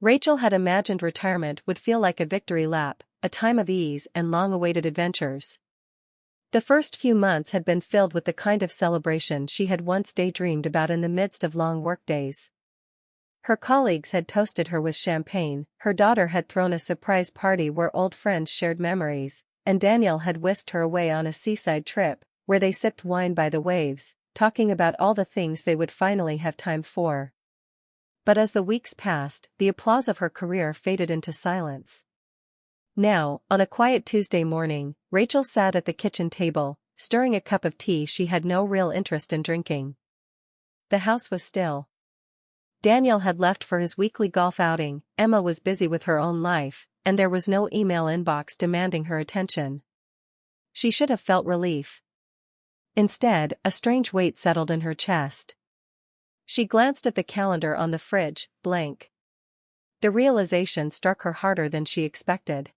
Rachel had imagined retirement would feel like a victory lap, a time of ease and long-awaited adventures. The first few months had been filled with the kind of celebration she had once daydreamed about in the midst of long workdays. Her colleagues had toasted her with champagne, her daughter had thrown a surprise party where old friends shared memories, and Daniel had whisked her away on a seaside trip, where they sipped wine by the waves, talking about all the things they would finally have time for. But as the weeks passed, the applause of her career faded into silence. Now, on a quiet Tuesday morning, Rachel sat at the kitchen table, stirring a cup of tea she had no real interest in drinking. The house was still. Daniel had left for his weekly golf outing, Emma was busy with her own life, and there was no email inbox demanding her attention. She should have felt relief. Instead, a strange weight settled in her chest. She glanced at the calendar on the fridge, blank. The realization struck her harder than she expected.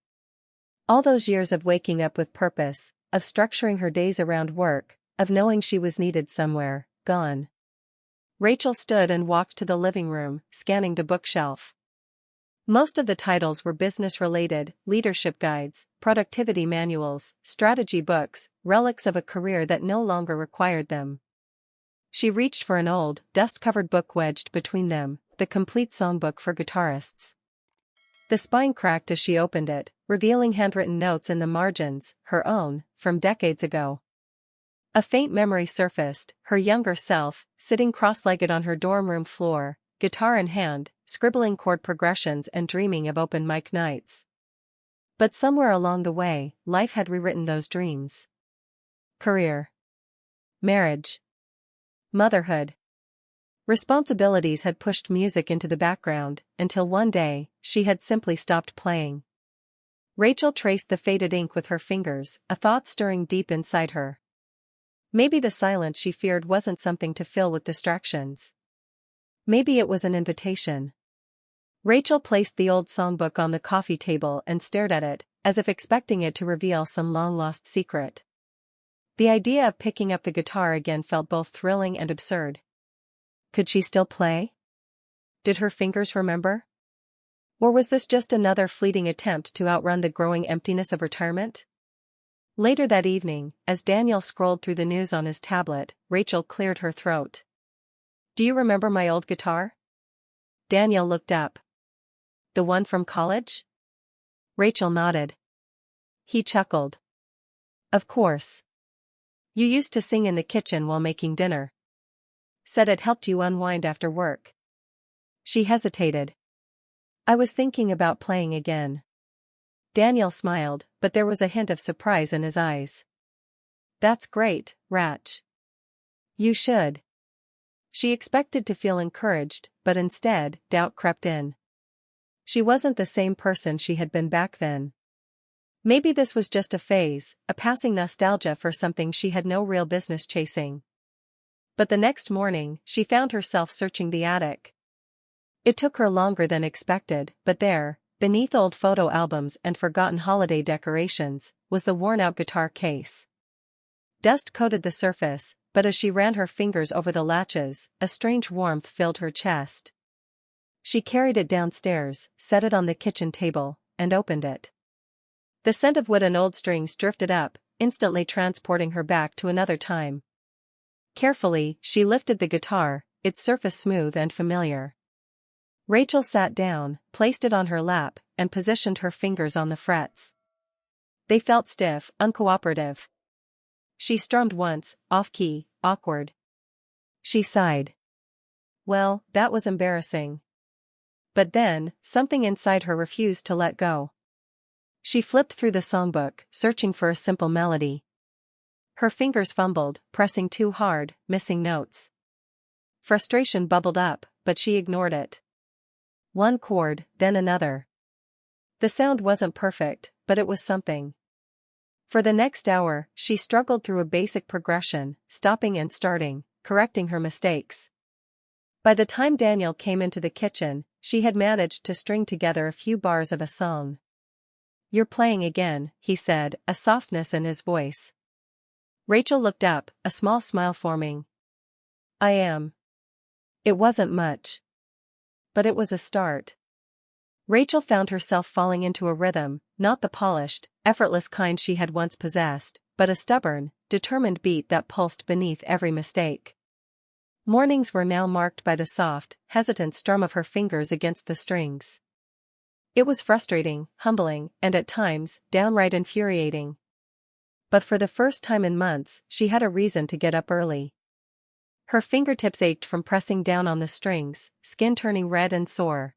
All those years of waking up with purpose, of structuring her days around work, of knowing she was needed somewhere, gone. Rachel stood and walked to the living room, scanning the bookshelf. Most of the titles were business-related, leadership guides, productivity manuals, strategy books, relics of a career that no longer required them. She reached for an old, dust-covered book wedged between them, the complete songbook for guitarists. The spine cracked as she opened it, revealing handwritten notes in the margins, her own, from decades ago. A faint memory surfaced, her younger self, sitting cross-legged on her dorm room floor, guitar in hand, scribbling chord progressions and dreaming of open mic nights. But somewhere along the way, life had rewritten those dreams. Career. Marriage. Motherhood. Responsibilities had pushed music into the background, until one day, she had simply stopped playing. Rachel traced the faded ink with her fingers, a thought stirring deep inside her. Maybe the silence she feared wasn't something to fill with distractions. Maybe it was an invitation. Rachel placed the old songbook on the coffee table and stared at it, as if expecting it to reveal some long-lost secret. The idea of picking up the guitar again felt both thrilling and absurd. Could she still play? Did her fingers remember? Or was this just another fleeting attempt to outrun the growing emptiness of retirement? Later that evening, as Daniel scrolled through the news on his tablet, Rachel cleared her throat. "Do you remember my old guitar?" Daniel looked up. "The one from college?" Rachel nodded. He chuckled. "Of course. You used to sing in the kitchen while making dinner. Said it helped you unwind after work." She hesitated. "I was thinking about playing again." Daniel smiled, but there was a hint of surprise in his eyes. "That's great, Rach. You should." She expected to feel encouraged, but instead, doubt crept in. She wasn't the same person she had been back then. Maybe this was just a phase, a passing nostalgia for something she had no real business chasing. But the next morning, she found herself searching the attic. It took her longer than expected, but there, beneath old photo albums and forgotten holiday decorations, was the worn-out guitar case. Dust coated the surface, but as she ran her fingers over the latches, a strange warmth filled her chest. She carried it downstairs, set it on the kitchen table, and opened it. The scent of wood and old strings drifted up, instantly transporting her back to another time. Carefully, she lifted the guitar, its surface smooth and familiar. Rachel sat down, placed it on her lap, and positioned her fingers on the frets. They felt stiff, uncooperative. She strummed once, off-key, awkward. She sighed. Well, that was embarrassing. But then, something inside her refused to let go. She flipped through the songbook, searching for a simple melody. Her fingers fumbled, pressing too hard, missing notes. Frustration bubbled up, but she ignored it. One chord, then another. The sound wasn't perfect, but it was something. For the next hour, she struggled through a basic progression, stopping and starting, correcting her mistakes. By the time Daniel came into the kitchen, she had managed to string together a few bars of a song. "You're playing again," he said, a softness in his voice. Rachel looked up, a small smile forming. "I am." It wasn't much. But it was a start. Rachel found herself falling into a rhythm, not the polished, effortless kind she had once possessed, but a stubborn, determined beat that pulsed beneath every mistake. Mornings were now marked by the soft, hesitant strum of her fingers against the strings. It was frustrating, humbling, and at times, downright infuriating. But for the first time in months, she had a reason to get up early. Her fingertips ached from pressing down on the strings, skin turning red and sore.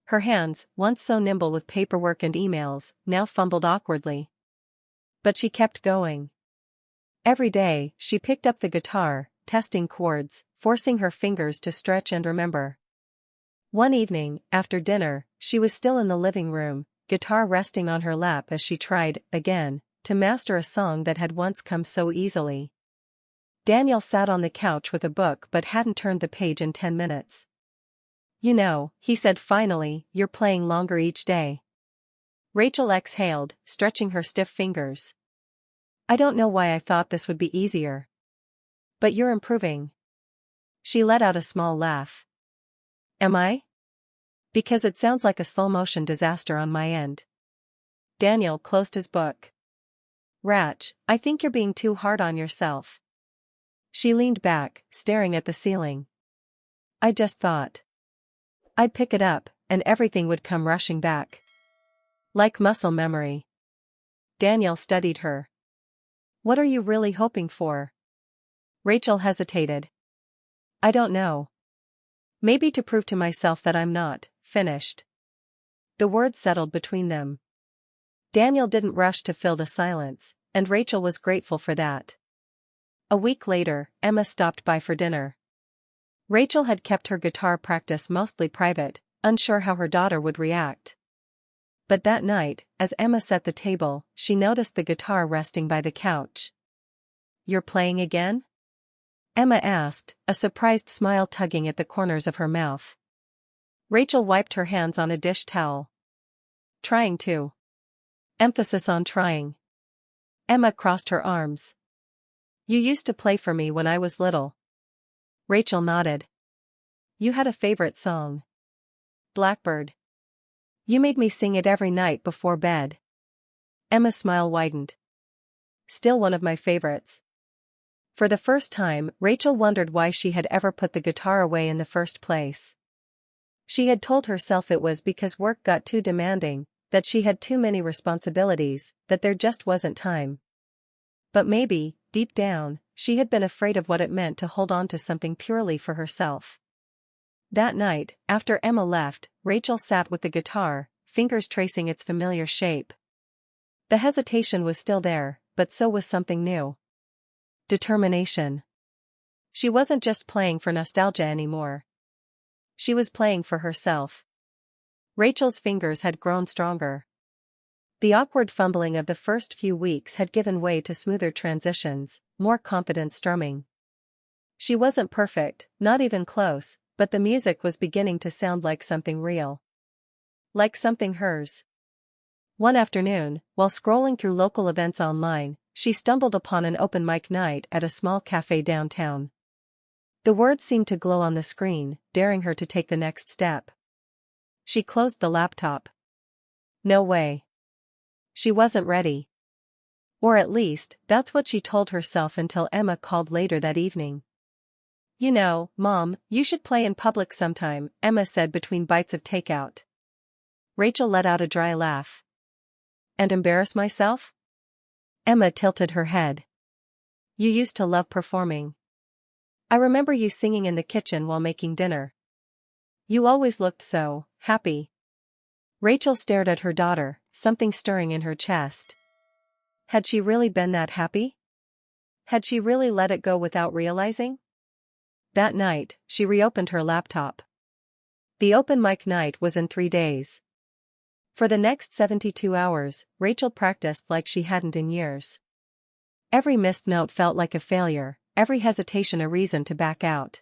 Her hands, once so nimble with paperwork and emails, now fumbled awkwardly. But she kept going. Every day, she picked up the guitar, testing chords, forcing her fingers to stretch and remember. One evening, after dinner, she was still in the living room, guitar resting on her lap as she tried, again, to master a song that had once come so easily. Daniel sat on the couch with a book but hadn't turned the page in 10 minutes. "You know," he said finally, "you're playing longer each day." Rachel exhaled, stretching her stiff fingers. "I don't know why I thought this would be easier. But you're improving." She let out a small laugh. "Am I? Because it sounds like a slow-motion disaster on my end." Daniel closed his book. "Rach, I think you're being too hard on yourself." She leaned back, staring at the ceiling. "I just thought I'd pick it up, and everything would come rushing back. Like muscle memory." Daniel studied her. "What are you really hoping for?" Rachel hesitated. "I don't know. Maybe to prove to myself that I'm not finished." The words settled between them. Daniel didn't rush to fill the silence, and Rachel was grateful for that. A week later, Emma stopped by for dinner. Rachel had kept her guitar practice mostly private, unsure how her daughter would react. But that night, as Emma set the table, she noticed the guitar resting by the couch. "You're playing again?" Emma asked, a surprised smile tugging at the corners of her mouth. Rachel wiped her hands on a dish towel. "Trying to." Emphasis on trying. Emma crossed her arms. "You used to play for me when I was little." Rachel nodded. "You had a favorite song." "Blackbird. You made me sing it every night before bed." Emma's smile widened. "Still one of my favorites." For the first time, Rachel wondered why she had ever put the guitar away in the first place. She had told herself it was because work got too demanding, that she had too many responsibilities, that there just wasn't time. But maybe, deep down, she had been afraid of what it meant to hold on to something purely for herself. That night, after Emma left, Rachel sat with the guitar, fingers tracing its familiar shape. The hesitation was still there, but so was something new. Determination. She wasn't just playing for nostalgia anymore. She was playing for herself. Rachel's fingers had grown stronger. The awkward fumbling of the first few weeks had given way to smoother transitions, more confident strumming. She wasn't perfect, not even close, but the music was beginning to sound like something real. Like something hers. One afternoon, while scrolling through local events online, she stumbled upon an open mic night at a small cafe downtown. The words seemed to glow on the screen, daring her to take the next step. She closed the laptop. No way. She wasn't ready. Or at least, that's what she told herself until Emma called later that evening. "You know, Mom, you should play in public sometime," Emma said between bites of takeout. Rachel let out a dry laugh. "And embarrass myself?" Emma tilted her head. "You used to love performing. I remember you singing in the kitchen while making dinner. You always looked so happy." Rachel stared at her daughter, something stirring in her chest. Had she really been that happy? Had she really let it go without realizing? That night, she reopened her laptop. The open mic night was in 3 days. For the next 72 hours, Rachel practiced like she hadn't in years. Every missed note felt like a failure, every hesitation a reason to back out.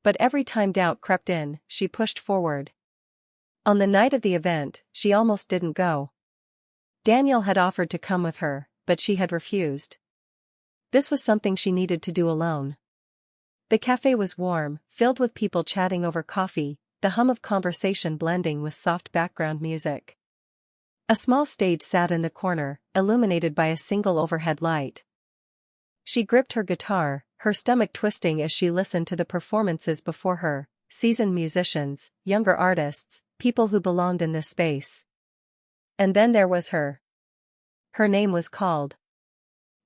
But every time doubt crept in, she pushed forward. On the night of the event, she almost didn't go. Daniel had offered to come with her, but she had refused. This was something she needed to do alone. The cafe was warm, filled with people chatting over coffee, the hum of conversation blending with soft background music. A small stage sat in the corner, illuminated by a single overhead light. She gripped her guitar, her stomach twisting as she listened to the performances before her, seasoned musicians, younger artists, people who belonged in this space. And then there was her. Her name was called.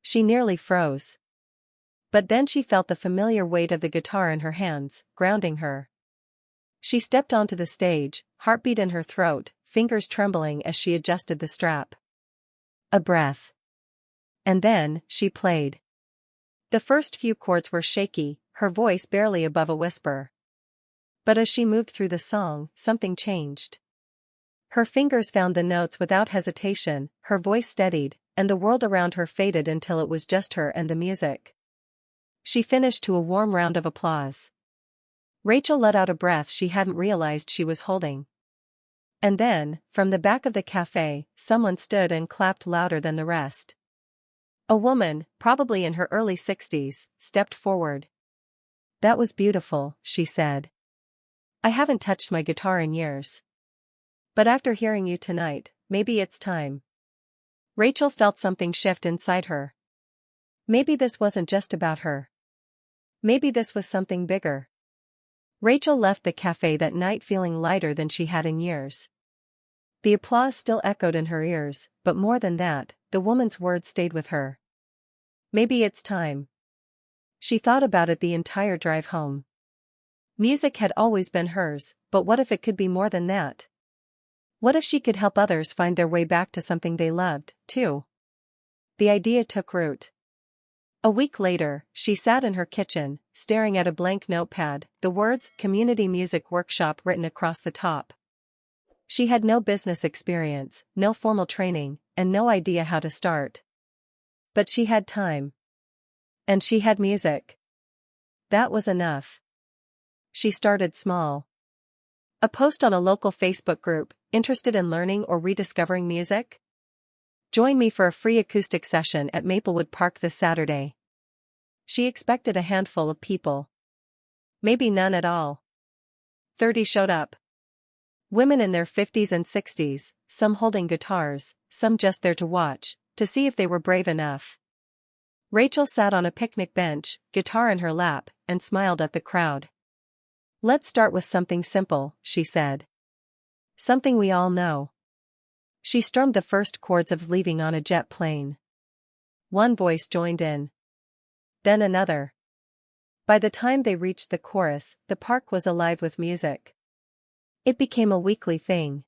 She nearly froze. But then she felt the familiar weight of the guitar in her hands, grounding her. She stepped onto the stage, heartbeat in her throat, fingers trembling as she adjusted the strap. A breath. And then, she played. The first few chords were shaky, her voice barely above a whisper. But as she moved through the song, something changed. Her fingers found the notes without hesitation, her voice steadied, and the world around her faded until it was just her and the music. She finished to a warm round of applause. Rachel let out a breath she hadn't realized she was holding. And then, from the back of the cafe, someone stood and clapped louder than the rest. A woman, probably in her early 60s, stepped forward. "That was beautiful," she said. "I haven't touched my guitar in years. But after hearing you tonight, maybe it's time." Rachel felt something shift inside her. Maybe this wasn't just about her. Maybe this was something bigger. Rachel left the cafe that night feeling lighter than she had in years. The applause still echoed in her ears, but more than that, the woman's words stayed with her. Maybe it's time. She thought about it the entire drive home. Music had always been hers, but what if it could be more than that? What if she could help others find their way back to something they loved, too? The idea took root. A week later, she sat in her kitchen, staring at a blank notepad, the words "Community Music Workshop" written across the top. She had no business experience, no formal training, and no idea how to start. But she had time. And she had music. That was enough. She started small. A post on a local Facebook group, interested in learning or rediscovering music? Join me for a free acoustic session at Maplewood Park this Saturday. She expected a handful of people. Maybe none at all. 30 showed up. Women in their 50s and 60s, some holding guitars, some just there to watch, to see if they were brave enough. Rachel sat on a picnic bench, guitar in her lap, and smiled at the crowd. "Let's start with something simple," she said. "Something we all know." She strummed the first chords of "Leaving on a Jet Plane." One voice joined in. Then another. By the time they reached the chorus, the park was alive with music. It became a weekly thing.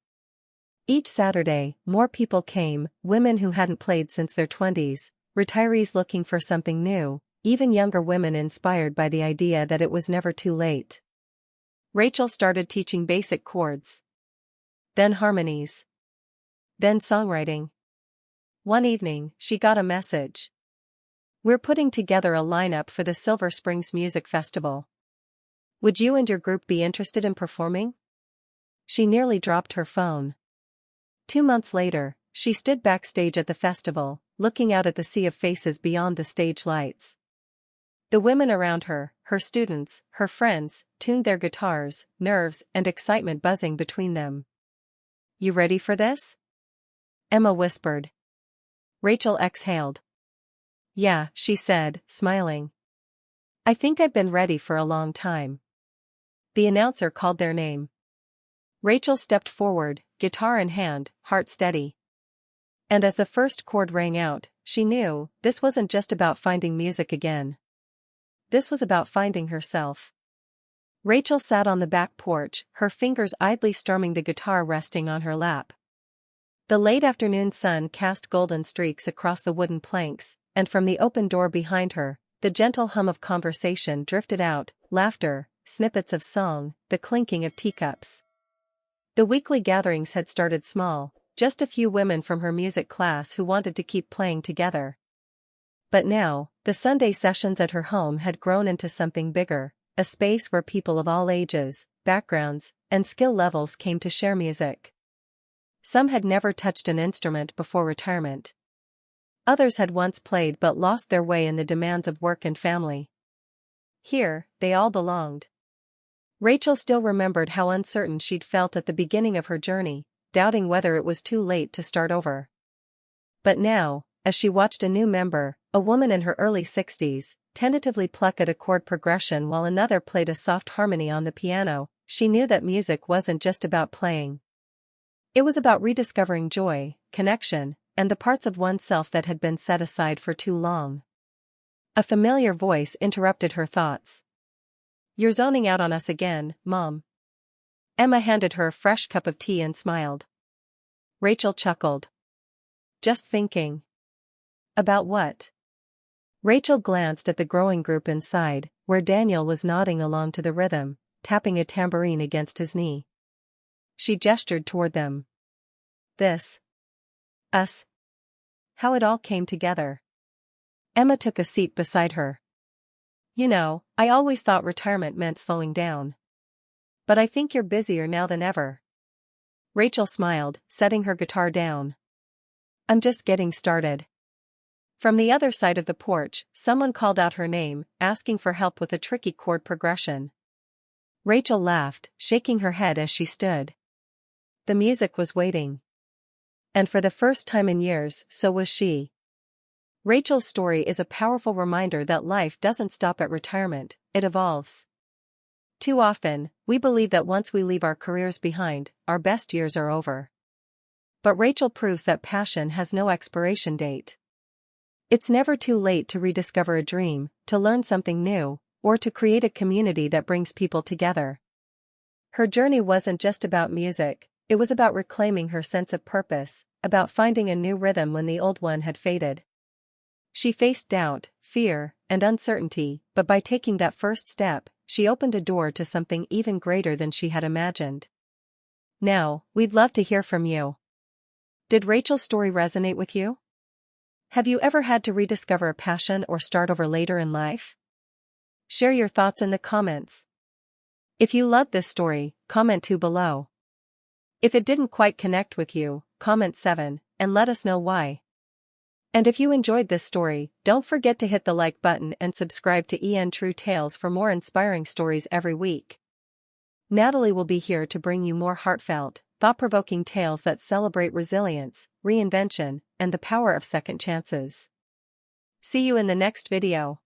Each Saturday, more people came, women who hadn't played since their 20s, retirees looking for something new, even younger women inspired by the idea that it was never too late. Rachel started teaching basic chords. Then harmonies. Then songwriting. One evening, she got a message. "We're putting together a lineup for the Silver Springs Music Festival. Would you and your group be interested in performing?" She nearly dropped her phone. 2 months later, she stood backstage at the festival, looking out at the sea of faces beyond the stage lights. The women around her, her students, her friends, tuned their guitars, nerves and excitement buzzing between them. "You ready for this?" Emma whispered. Rachel exhaled. "Yeah," she said, smiling. "I think I've been ready for a long time." The announcer called their name. Rachel stepped forward, guitar in hand, heart steady. And as the first chord rang out, she knew, this wasn't just about finding music again. This was about finding herself. Rachel sat on the back porch, her fingers idly strumming the guitar resting on her lap. The late afternoon sun cast golden streaks across the wooden planks, and from the open door behind her, the gentle hum of conversation drifted out, laughter, snippets of song, the clinking of teacups. The weekly gatherings had started small, just a few women from her music class who wanted to keep playing together. But now, the Sunday sessions at her home had grown into something bigger, a space where people of all ages, backgrounds, and skill levels came to share music. Some had never touched an instrument before retirement. Others had once played but lost their way in the demands of work and family. Here, they all belonged. Rachel still remembered how uncertain she'd felt at the beginning of her journey, doubting whether it was too late to start over. But now, as she watched a new member, a woman in her early 60s, tentatively pluck at a chord progression while another played a soft harmony on the piano, she knew that music wasn't just about playing. It was about rediscovering joy, connection, and the parts of oneself that had been set aside for too long. A familiar voice interrupted her thoughts. "You're zoning out on us again, Mom." Emma handed her a fresh cup of tea and smiled. Rachel chuckled. "Just thinking." "About what?" Rachel glanced at the growing group inside, where Daniel was nodding along to the rhythm, tapping a tambourine against his knee. She gestured toward them. "This. Us. How it all came together." Emma took a seat beside her. "You know, I always thought retirement meant slowing down. But I think you're busier now than ever." Rachel smiled, setting her guitar down. "I'm just getting started." From the other side of the porch, someone called out her name, asking for help with a tricky chord progression. Rachel laughed, shaking her head as she stood. The music was waiting. And for the first time in years, so was she. Rachel's story is a powerful reminder that life doesn't stop at retirement, it evolves. Too often, we believe that once we leave our careers behind, our best years are over. But Rachel proves that passion has no expiration date. It's never too late to rediscover a dream, to learn something new, or to create a community that brings people together. Her journey wasn't just about music, it was about reclaiming her sense of purpose, about finding a new rhythm when the old one had faded. She faced doubt, fear, and uncertainty, but by taking that first step, she opened a door to something even greater than she had imagined. Now, we'd love to hear from you. Did Rachel's story resonate with you? Have you ever had to rediscover a passion or start over later in life? Share your thoughts in the comments. If you loved this story, comment 2 below. If it didn't quite connect with you, comment 7, and let us know why. And if you enjoyed this story, don't forget to hit the like button and subscribe to True Tales for more inspiring stories every week. Natalie will be here to bring you more heartfelt, thought-provoking tales that celebrate resilience, reinvention, and the power of second chances. See you in the next video.